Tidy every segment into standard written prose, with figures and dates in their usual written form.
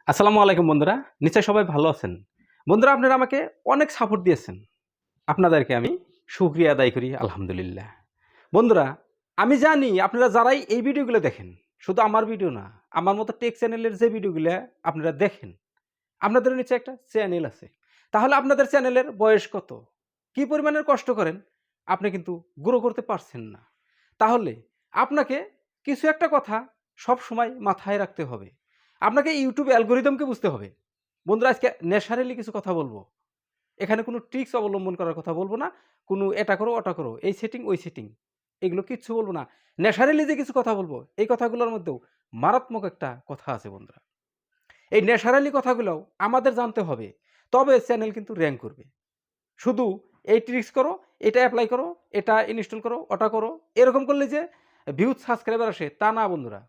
আসসালামু আলাইকুম বন্ধুরা। নিশ্চয়ই সবাই ভালো আছেন। বন্ধুরা আপনারা আমাকে অনেক সাপোর্ট দিয়েছেন। আপনাদেরকে আমি শুকরিয়া আদায় করি আলহামদুলিল্লাহ। বন্ধুরা আমি জানি আপনারা যারাই এই ভিডিওগুলো দেখেন, শুধু আমার ভিডিও না, আমার মতো টেক চ্যানেলের যে ভিডিওগুলো আপনারা দেখেন, আপনাদের নিশ্চয়ই একটা চ্যানেল আছে। তাহলে আপনাদের চ্যানেলের বয়স কত? কি পরিমাণের কষ্ট করেন? আপনি কিন্তু গ্রো করতে পারছেন না। তাহলে আপনাকে কিছু একটা কথা সবসময় মাথায় রাখতে হবে। আপনাকে ইউটিউব অ্যালগরিদমকে বুঝতে হবে। বন্ধুরা আজকে ন্যাচারালি কিছু কথা বলবো। এখানে কোনো ট্রিক্স অবলম্বন করার কথা বলবো না। কোনো এটা করো, ওটা করো, এই সেটিং, ওই সেটিং এগুলো কিচ্ছু বলবো না। ন্যাচারালি যে কিছু কথা বলবো, এই কথাগুলোর মধ্যেও মারাত্মক একটা কথা আছে বন্ধুরা। এই ন্যাচারালি কথাগুলোও আমাদের জানতে হবে। তবে চ্যানেল কিন্তু র‍্যাংক করবে। শুধু এই ট্রিক্স করো, এটা এপ্লাই করো, এটা ইনস্টল করো, ওটা করো, এরকম করলে যে ভিউজ সাবস্ক্রাইবার আসে তা না বন্ধুরা।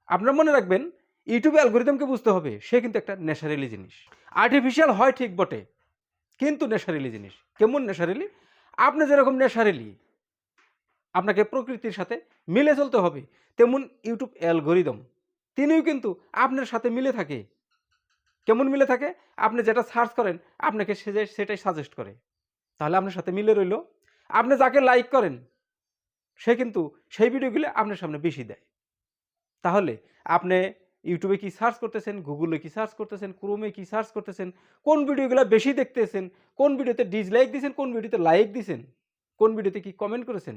আপনারা মনে রাখবেন ইউটিউব অ্যালগরিদমকে বুঝতে হবে সে কিন্তু একটা ন্যাচারালি জিনিস। আর্টিফিশিয়াল হয় ঠিক বটে, কিন্তু ন্যাচারালি জিনিস। কেমন ন্যাচারালি? আপনি যেরকম ন্যাচারালি আপনাকে প্রকৃতির সাথে মিলে চলতে হবে, তেমন ইউটিউব অ্যালগরিদম তিনিও কিন্তু আপনার সাথে মিলে থাকে। কেমন মিলে থাকে? আপনি যেটা সার্চ করেন আপনাকে সে সেটাই সাজেস্ট করে। তাহলে আপনার সাথে মিলে রইল। আপনি যাকে লাইক করেন সে কিন্তু সেই ভিডিওগুলো আপনার সামনে বেশি দেয়। তাহলে আপনি ইউটিউবে কি সার্চ করতেছেন, গুগলে কি সার্চ করতেছেন, ক্রোমে কি সার্চ করতেছেন, কোন ভিডিওগুলো বেশি দেখতেছেন, কোন ভিডিওতে ডিসলাইক দিছেন, কোন ভিডিওতে লাইক দিছেন, কোন ভিডিওতে কি কমেন্ট করেছেন,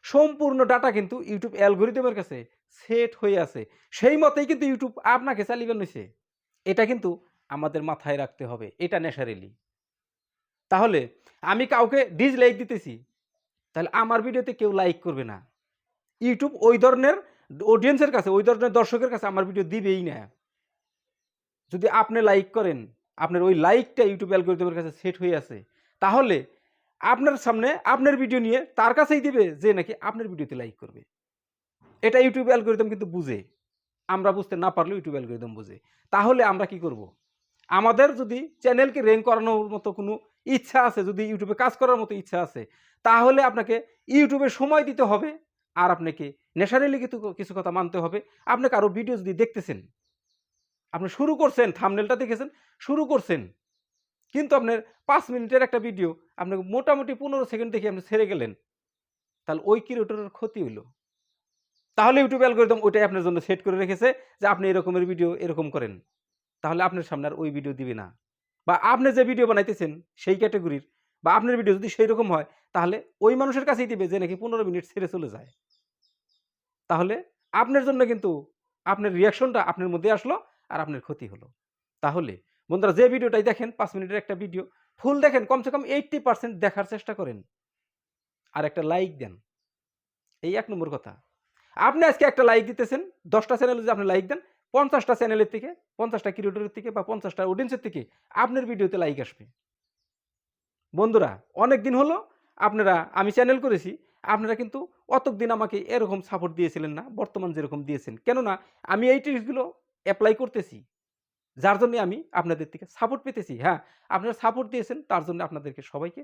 সম্পূর্ণ ডাটা কিন্তু ইউটিউব অ্যালগরিদমের কাছে সেট হয়ে আছে। সেই মতেই কিন্তু ইউটিউব আপনাকে চালিয়ে নিছে। এটা কিন্তু আমাদের মাথায় রাখতে হবে। এটা ন্যাচারালি। তাহলে আমি কাউকে ডিসলাইক দিতেছি, তাহলে আমার ভিডিওতে কেউ লাইক করবে না। ইউটিউব ওই ধরনের অডিয়েন্সের কাছে, ওই ধরনের দর্শকের কাছে আমার ভিডিও দিবেই না। যদি আপনি লাইক করেন, আপনার ওই লাইকটা ইউটিউব অ্যালগরিদমের কাছে সেট হয়ে আছে, তাহলে আপনার সামনে আপনার ভিডিও নিয়ে তার কাছেই দিবে যে নাকি আপনার ভিডিওতে লাইক করবে। এটা ইউটিউব অ্যালগরিদম কিন্তু বুঝে। আমরা বুঝতে না পারলেও ইউটিউব অ্যালগরিদম বুঝে। তাহলে আমরা কি করব? আমাদের যদি চ্যানেলকে র‍্যাংক করানোর মতো কোনো ইচ্ছা আছে, যদি ইউটিউবে কাজ করার মতো ইচ্ছা আছে, তাহলে আপনাকে ইউটিউবে সময় দিতে হবে। আর আপনাকে ন্যাচারালি কিছু কথা মানতে হবে। আপনি কারো ভিডিও যদি দেখতেছেন, আপনি শুরু করছেন, থাম্বনেলটা দেখেছেন, শুরু করছেন। কিন্তু আপনার ৫ মিনিটের একটা ভিডিও আপনি মোটামুটি ১৫ সেকেন্ড দেখে আপনি ছেড়ে গেলেন। তাহলে ওই ক্রিয়েটরের ক্ষতি হইল। তাহলে ইউটিউব অ্যালগরিদম ওইটাই আপনার জন্য সেট করে রেখেছে যে আপনি এরকমের ভিডিও এরকম করেন। তাহলে আপনার সামনে আর ওই ভিডিও দিবে না। বা আপনি যে ভিডিও বানাইতেছেন সেই ক্যাটেগরির বা আপনার ভিডিও যদি সেইরকম হয়, তাহলে ওই মানুষের কাছেই দিবে যে নাকি ১৫ মিনিট ছেড়ে চলে যায়। তাহলে আপনার জন্য কিন্তু আপনার রিঅ্যাকশনটা আপনার মধ্যে আসলো আর আপনার ক্ষতি হলো। তাহলে বন্ধুরা যে ভিডিওটাই দেখেন ৫ মিনিটের একটা ভিডিও ফুল দেখেন, কমসে কম 80% দেখার চেষ্টা করেন। আর একটা লাইক দেন। এই ১ নম্বর কথা। আপনি আজকে একটা লাইক দিতেছেন, ১০ টা চ্যানেলে যদি আপনি লাইক দেন, ৫০ টা চ্যানেলের থেকে, ৫০ টা ক্রিয়েটরের থেকে বা ৫০ টা অডিয়েন্সের থেকে আপনার ভিডিওতে লাইক আসবে। বন্ধুরা অনেকদিন হলো আপনারা আমি চ্যানেল করেছি, আপনারা কিন্তু অতদিন আমাকে এরকম সাপোর্ট দিয়েছিলেন না, বর্তমান যেরকম দিয়েছেন। কেননা আমি এই ট্রিক্সগুলো এপ্লাই করতেছি। যার জন্যে আমি আপনাদের থেকে সাপোর্ট পেতেছি। হ্যাঁ, আপনারা সাপোর্ট দিয়েছেন তার জন্য আপনাদেরকে সবাইকে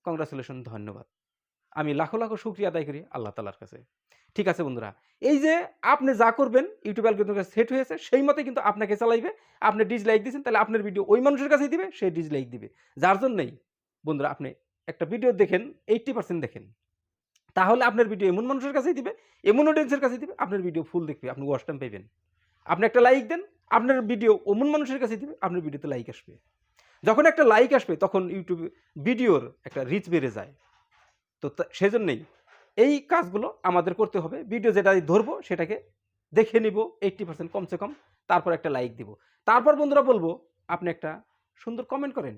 কংগ্রাচুলেশন, ধন্যবাদ। আমি লাখো, লাখো শুকরিয়া আদায় করি আল্লাহ তাআলার কাছে। ঠিক আছে বন্ধুরা। এই যে আপনি যা করবেন ইউটিউব অ্যালগরিদমের কাছে সেট হয়েছে সেই মতই কিন্তু আপনাকে চালাইবে। আপনি ডিসলাইক দিয়েছেন তাহলে আপনার ভিডিও ওই মানুষের কাছেই দিবে, সে ডিসলাইক দিবে। যার জন্যই বন্ধুরা আপনি একটা ভিডিও দেখেন 80% দেখেন। তাহলে আপনার ভিডিও এমন মানুষের কাছেই দিবে, এমন অডিয়েন্সের কাছেই দিবে, আপনার ভিডিও ফুল দেখবে, আপনি ওয়াচ টাইম পাইবেন। আপনি একটা লাইক দেন, আপনার ভিডিও অমন মানুষের কাছেই দিবে, আপনার ভিডিওতে লাইক আসবে। যখন একটা লাইক আসবে তখন ইউটিউব ভিডিওর একটা রিচ বেড়ে যায়। তো সেজন্যই এই কাজগুলো আমাদের করতে হবে। ভিডিও যেটা ধরবো সেটাকে দেখে নিব 80% কমসে কম, তারপর একটা লাইক দিব। তারপর বন্ধুরা বলবো আপনি একটা সুন্দর কমেন্ট করেন।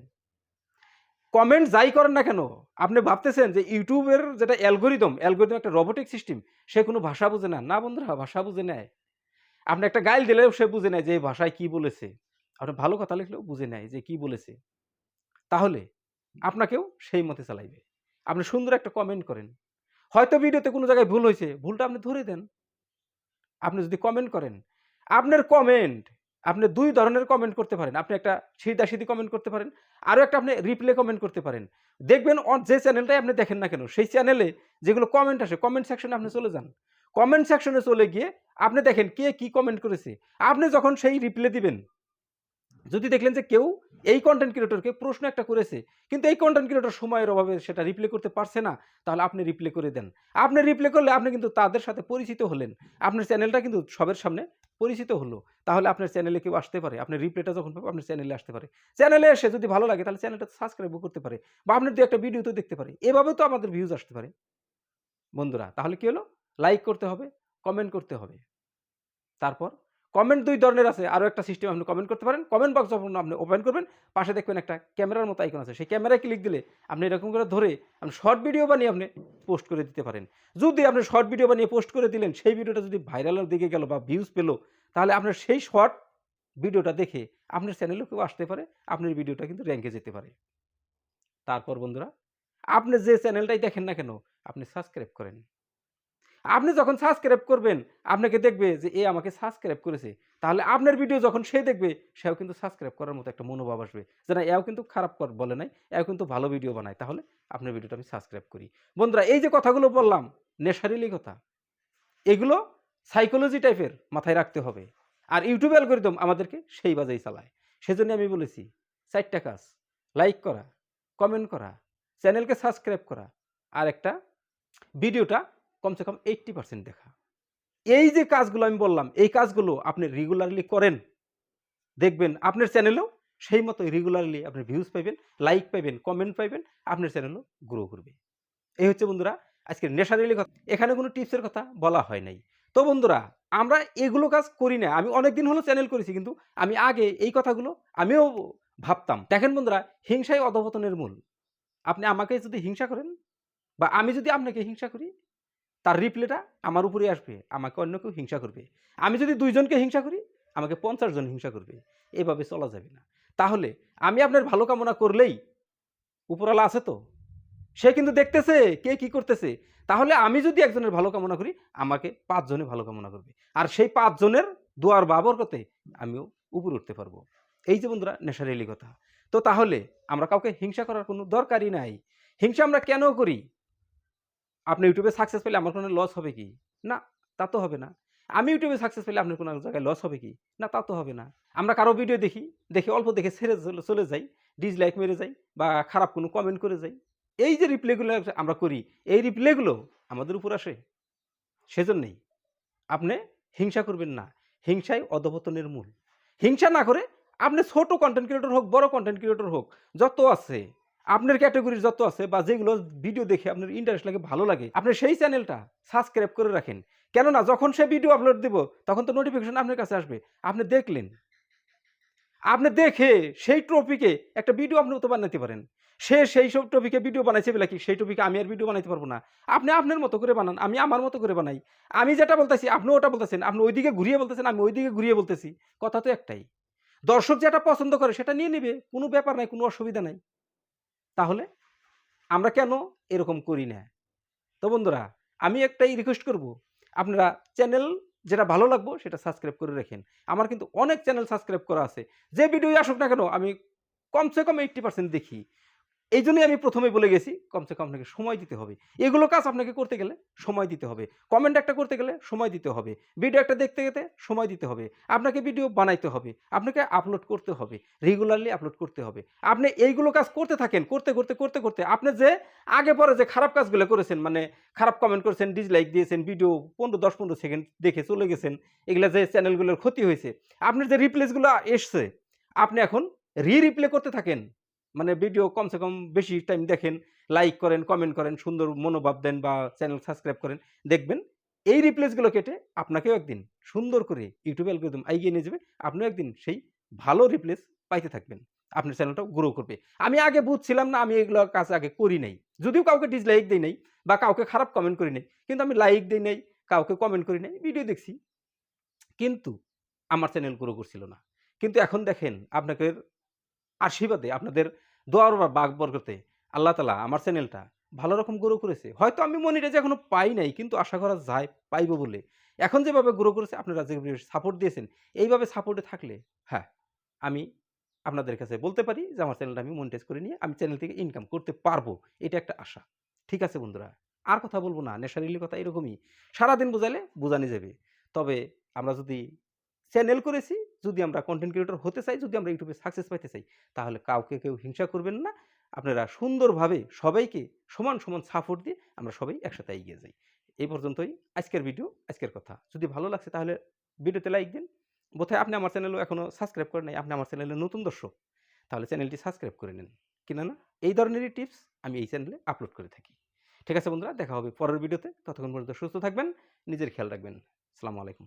কমেন্ট যাই করেন না কেন, আপনি ভাবতেছেন যে ইউটিউবের যেটা অ্যালগরিদম একটা রোবটিক সিস্টেম, সে কোনো ভাষা বুঝে না। না বন্ধুরা, ভাষা বুঝে নেয়। আপনি একটা গাইল দিলেও সে বুঝে নেয় যে এই ভাষায় কি বলেছে। আপনি ভালো কথা লিখলেও বুঝে নেয় যে কি বলেছে। তাহলে আপনাকেও সেই মতে চালাইবে। আপনি সুন্দর একটা কমেন্ট করেন। হয়তো ভিডিওতে কোনো জায়গায় ভুল হইছে, ভুলটা আপনি ধরে দেন। আপনি যদি কমেন্ট করেন, আপনার কমেন্ট আপনি ২ ধরনের কমেন্ট করতে পারেন। আপনি একটা সিধাসিধি কমেন্ট করতে পারেন। আরো একটা আপনি রিপ্লে কমেন্ট করতে পারেন। দেখবেন যে চ্যানেলটাই আপনি দেখেন না কেন, সেই চ্যানেলে যেগুলো কমেন্ট আসে, কমেন্ট সেকশনে আপনি চলে যান। কমেন্ট সেকশনে চলে গিয়ে আপনি দেখেন কে কি কমেন্ট করেছে। আপনি যখন সেই রিপ্লে দিবেন, যদি দেখলেন যে কেউ এই কন্টেন্ট ক্রিয়েটরকে প্রশ্ন একটা করেছে, কিন্তু এই কন্টেন্ট ক্রিয়েটর সময়ের অভাবে সেটা রিপ্লে করতে পারছে না, তাহলে আপনি রিপ্লে করে দেন। আপনি রিপ্লে করলে আপনি কিন্তু তাদের সাথে পরিচিত হলেন। আপনার চ্যানেলটা কিন্তু সবার সামনে পরিচিত হলো। তাহলে আপনার চ্যানেলে কেউ আসতে পারে। আপনার রিপ্লেটা যখন পাবে আপনার চ্যানেলে আসতে পারে। চ্যানেলে এসে যদি ভালো লাগে তাহলে চ্যানেলটা সাবস্ক্রাইবও করতে পারে বা আপনার ২-১ টা ভিডিও তো দেখতে পারে। এভাবেও তো আমাদের ভিউজ আসতে পারে। বন্ধুরা তাহলে কি হলো? লাইক করতে হবে, কমেন্ট করতে হবে। তারপর কমেন্ট ২ ধরনের আছে। আরো একটা সিস্টেম আপনি কমেন্ট করতে পারেন। কমেন্ট বক্স যখন আপনি ওপেন করবেন, পাশে দেখবেন একটা ক্যামেরার মতো আইকন আছে। সেই ক্যামেরায় ক্লিক দিলে আপনি এরকম করে ধরে আপনি শর্ট ভিডিও বানিয়ে আপনি পোস্ট করে দিতে পারেন। যদি আপনি শর্ট ভিডিও বানিয়ে পোস্ট করে দিলেন, সেই ভিডিওটা যদি ভাইরালের দিকে গেল বা ভিউজ পেল, তাহলে আপনার সেই শর্ট ভিডিওটা দেখে আপনার চ্যানেলেও কেউ আসতে পারে। আপনার ভিডিওটা কিন্তু র‍্যাংকে যেতে পারে। তারপর বন্ধুরা, আপনি যে চ্যানেলটাই দেখেন না কেন, আপনি সাবস্ক্রাইব করেন। আপনি যখন সাবস্ক্রাইব করবেন, আপনাকে দেখবে যে এ আমাকে সাবস্ক্রাইব করেছে। তাহলে আপনার ভিডিও যখন সে দেখবে, সেও কিন্তু সাবস্ক্রাইব করার মতো একটা মনোভাব আসবে। যে না এও কিন্তু খারাপ বলে নাই, এও কিন্তু ভালো ভিডিও বানায়। তাহলে আপনার ভিডিওটা আমি সাবস্ক্রাইব করি। বন্ধুরা এই যে কথাগুলো বললাম, নেশারিলি কথা। এগুলো সাইকোলজি টাইপের মাথায় রাখতে হবে। আর ইউটিউব অ্যালগরিদম আমাদেরকে সেই বাজেই চালায়। সেজন্য আমি বলেছি ৪ টা কাজ। লাইক করা, কমেন্ট করা, চ্যানেলকে সাবস্ক্রাইব করা, আর একটা ভিডিওটা কমসে কম 80% দেখা। এই যে কাজগুলো আমি বললাম, এই কাজগুলো আপনি রেগুলারলি করেন। দেখবেন আপনার চ্যানেলেও সেই মতো রেগুলারলি আপনি ভিউজ পাইবেন, লাইক পাইবেন, কমেন্ট পাইবেন, আপনার চ্যানেলও গ্রো করবে। এই হচ্ছে বন্ধুরা আজকের নেশারেলি কথা। এখানে কোনো টিপসের কথা বলা হয় নাই। তো বন্ধুরা আমরা এগুলো কাজ করি না। আমি অনেকদিন হলো চ্যানেল করেছি কিন্তু আমি আগে এই কথাগুলো আমিও ভাবতাম। দেখেন বন্ধুরা, হিংসাই অধঃপতনের মূল। আপনি আমাকে যদি হিংসা করেন বা আমি যদি আপনাকে হিংসা করি, তার রিপ্লাইটা আমার উপরেই আসবে। আমাকে অন্য কেউ হিংসা করবে। আমি যদি ২ জনকে হিংসা করি, আমাকে ৫০ জন হিংসা করবে। এভাবে চলা যাবে না। তাহলে আমি আপনার ভালো কামনা করলেই উপরওয়ালা আছে তো? সে কিন্তু দেখতেছে কে কি করতেছে। তাহলে আমি যদি একজনের ভালো কামনা করি, আমাকে ৫ জনে ভালো কামনা করবে। আর সেই ৫ জনের দোয়ার বা বরকতে আমিও উপরে উঠতে পারবো। এই যে বন্ধুরা নেশারেলি কথা। তো তাহলে আমরা কাউকে হিংসা করার কোনো দরকারই নাই। হিংসা আমরা কেন করি? আপনি YouTube এ সাকসেস পেলে আমার কোনো লস হবে কি? না, তা তো হবে না। আমি YouTube এ সাকসেস পেলে আপনার কোনো জায়গায় লস হবে কি? না, তা তো হবে না। আমরা কারো ভিডিও দেখি, দেখে অল্প দেখে ছেড়ে চলে যাই, ডিসলাইক মেরে যাই বা খারাপ কোনো কমেন্ট করে যাই। এই যে রিপ্লাই গুলো আমরা করি, এই রিপ্লাই গুলো আমাদের উপর আসে। সেজন্যই আপনি হিংসা করবেন না। হিংসাই অধঃপতনের মূল। হিংসা না করে আপনি ছোট কনটেন্ট ক্রিয়েটর হোক, বড় কনটেন্ট ক্রিয়েটর হোক, যত আছে, আপনার ক্যাটেগরির যত আছে বা যেগুলো ভিডিও দেখে আপনার ইন্টারেস্ট লাগে, ভালো লাগে, আপনি সেই চ্যানেলটা সাবস্ক্রাইব করে রাখেন। কেননা যখন সে ভিডিও আপলোড দিব, তখন তো নোটিফিকেশন আপনার কাছে আসবে। আপনি দেখলেন। আপনি দেখে সেই টপিকে একটা ভিডিও আপনি তো বানাইতে পারেন। সে সেই সব টপিকে ভিডিও বানাইছে বলে কি সেই টপিকে আমি আর ভিডিও বানাইতে পারব না। আপনি আপনার মতো করে বানান, আমি আমার মতো করে বানাই। আমি যেটা বলতেছি আপনি ওটা বলতেছেন। আপনি ওইদিকে ঘুরিয়ে বলতেছেন, আমি ওইদিকে ঘুরিয়ে বলতেছি। কথা তো একটাই। দর্শক যেটা পছন্দ করে সেটা নিয়ে নিবে। কোনো ব্যাপার নাই, কোনো অসুবিধা নাই। তাহলে আমরা কেন এরকম করি না? তো বন্ধুরা আমি একটাই রিকোয়েস্ট করব, আপনারা চ্যানেল যেটা ভালো লাগবো সেটা সাবস্ক্রাইব করে রাখেন। আমার কিন্তু অনেক চ্যানেল সাবস্ক্রাইব করা আছে। যে ভিডিওই আসুক না কেন আমি কমসে কম 80% দেখি। এইজন্যই আমি ১ম এই বলে গেছি, কমসে কম আপনাকে সময় দিতে হবে। এগুলো কাজ আপনাকে করতে গেলে সময় দিতে হবে। কমেন্ট একটা করতে গেলে সময় দিতে হবে। ভিডিও একটা দেখতে গেলে সময় দিতে হবে। আপনাকে ভিডিও বানাইতে হবে। আপনাকে আপলোড করতে হবে। রেগুলারলি আপলোড করতে হবে। আপনি এইগুলো কাজ করতে থাকেন। করতে আপনি যে আগে পরে যে খারাপ কাজগুলো করেছেন, মানে খারাপ কমেন্ট করেছেন, ডিসলাইক দিয়েছেন, ভিডিও ১৫ সেকেন্ড দেখে চলে গেছেন। এগুলা যে চ্যানেলগুলোর ক্ষতি হয়েছে, আপনার যে রিপ্লেসগুলো এসছে, আপনি এখন রিপ্লে করতে থাকেন। মানে ভিডিও কমসে কম বেশি টাইম দেখেন, লাইক করেন, কমেন্ট করেন, সুন্দর মনোভাব দেন বা চ্যানেল সাবস্ক্রাইব করেন। দেখবেন এই রিপ্লেসগুলো কেটে আপনাকেও একদিন সুন্দর করে ইউটিউব অ্যালগরিদম এগিয়ে নিয়ে যাবে। আপনিও একদিন সেই ভালো রিপ্লেস পাইতে থাকবেন। আপনার চ্যানেলটাও গ্রো করবে। আমি আগে বুঝছিলাম না, আমি এগুলো কাজ আগে করি নাই। যদিও কাউকে ডিসলাইক দেই নাই বা কাউকে খারাপ কমেন্ট করি নাই। কিন্তু আমি লাইক দেই নাই, কাউকে কমেন্ট করি নাই। ভিডিও দেখছি। কিন্তু আমার চ্যানেল গ্রো করছিল না। কিন্তু এখন দেখেন আপনাদের আশীর্বাদে, আপনাদের দোয়ার বরকতে আল্লাহ তাআলা আমার চ্যানেলটা ভালো রকম গ্রো করেছে। হয়তো আমি মনিটাইজ এখনো পাই নাই, কিন্তু আশা করা যায় পাইবো বলে। এখন যেভাবে গ্রো করেছে আপনারা যেভাবে সাপোর্ট দিয়েছেন, এইভাবে সাপোর্টে থাকলে হ্যাঁ, আমি আপনাদের কাছে বলতে পারি যে আমার চ্যানেলটা আমি মনিটাইজ করে নিয়ে আমি চ্যানেল থেকে ইনকাম করতে পারবো। এটা একটা আশা। ঠিক আছে বন্ধুরা? আর কথা বলব না। নেশারেলি কথা এরকমই। সারাদিন বুঝাইলে বুঝানি যাবে। তবে আমরা যদি চ্যানেল করেছি, যদি আমরা কন্টেন্ট ক্রিয়েটর হতে চাই, যদি আমরা ইউটিউবে সাকসেস পাইতে চাই, তাহলে কাউকে কেউ হিংসা করবেন না। আপনারা সুন্দরভাবে সবাইকে সমান সমান সাপোর্ট দিয়ে আমরা সবাই একসাথে এগিয়ে যাই। এই পর্যন্তই আজকের ভিডিও, আজকের কথা। যদি ভালো লাগছে তাহলে ভিডিওতে লাইক দিন। বোধহয় আপনি আমার চ্যানেলও এখনও সাবস্ক্রাইব করেন নাই, আপনি আমার চ্যানেলের নতুন দর্শক, তাহলে চ্যানেলটি সাবস্ক্রাইব করে নিন। কিনা না? এই ধরনেরই টিপস আমি এই চ্যানেলে আপলোড করে থাকি। ঠিক আছে বন্ধুরা, দেখা হবে পরের ভিডিওতে। ততক্ষণ পর্যন্ত সুস্থ থাকবেন, নিজের খেয়াল রাখবেন। আসসালামু আলাইকুম।